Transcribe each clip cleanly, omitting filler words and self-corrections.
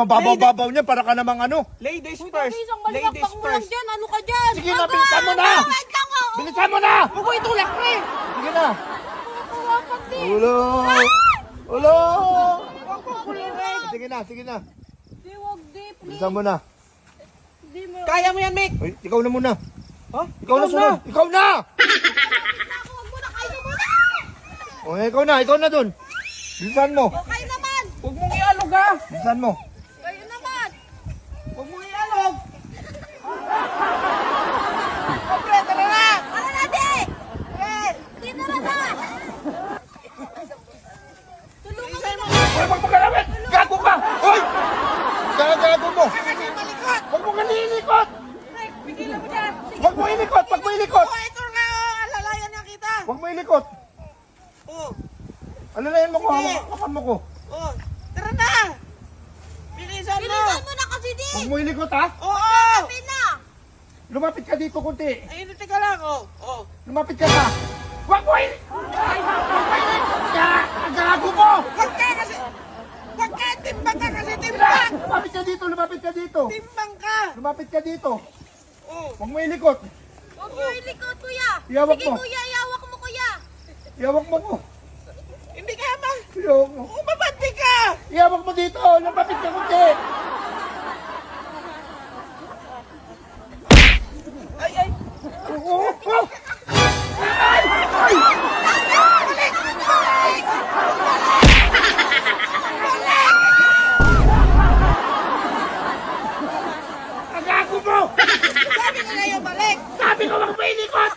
mababaw-babaw niya para ka namang ano. Ladies Uy, first. isang Ladies malibakbak mo lang first. dyan. Ano ka dyan? Sige na, bilisan mo na! Wait lang ako. Bilisan mo na! Huwag mo itulak, pre. Sige na! Kawakan din. Ulo! Ulo! Huwag mo kulungin. Sige na, sige na. Di, wag di, please. Bilisan mo na. Di mo. Kaya mo yan, Mick. Uy, ikaw na muna. Ha? Ikaw na sunod. Ikaw na! Wag mo na, kayo muna. O, ikaw na dun. Bilisan mo. Kayo naman. Huwag mong ialog, ha. Bilisan mo. Kayo naman. Huwag mong ialog. Oh, pre, tara na. Ano na, di? Di na na. Tulungan mo na. Uy, wag mo galawin! Gago ka! Uy! Gago mo! Wag mo kanilikot! Rick, pigilan mo dyan. Wag mo ilikot! Wag mo ilikot! Oh, ito nga, oh. Alalayan niya kita. Wag mo ilikot! Oh, Alalayan mo ko, Sige. hawakan mo ko. oh. Tara na. Bilisan mo. Bilisan mo na kasi, di. Wag mo ilikot ha! Oo. Sabi na. Lumapit ka dito kunti. Ayun, teka lang, oh. Oh. Lumapit ka na. Wag mo ilikot! Wag mo ilikot! Gago mo! Huwag ka kasi. Huwag ka, timbang ka kasi, timbang. Lumapit ka dito, lumapit ka dito. Timbang ka. Lumapit ka dito. Oh. Wag mo ilikot. Huwag mo ilikot, kuya. Iawak Sige, mo. kuya, iawak mo, kuya. Iawak mo ko. Hindi ka ma. Iawak mo. Umabati ka. Iawak mo dito. Lumapit ka kunti. Ay, ay. Oh, oh. Ay! Ay! Gago mo! Sabi ko na yung balik. Sabi ko wag mo ilikot!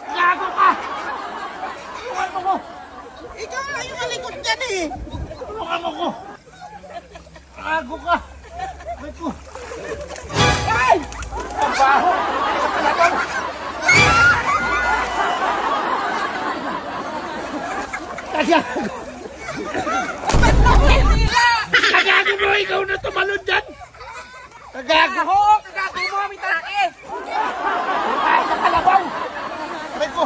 Gago ka! Tulungan mo ko! Ikaw lang yung malikot dyan eh. Tulungan mo ko! Gago ka! Ay ko! Ay! Ang baho! Ay ka pala doon! Tagago! Tagago mo! Ikaw na tumalon dyan! Tagago! Oo, kagato mo kami talaki. Ay, nakalabaw! Aray ko!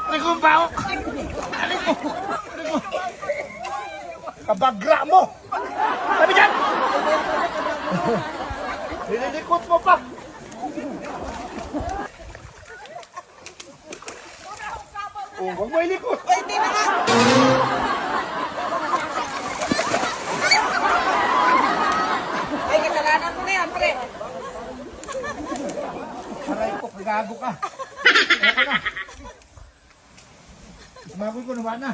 Aray ko ang baho! Aray ko! Aray ko! Kabagra mo! Sabi dyan! Nililikot mo pa! Oh, huwag mo ilikot! Ay, hindi na nga. Ay, kasalanan mo na yan, pre. Aray ko, kagago ka! Ayoko na! Sumaboy ko naman na!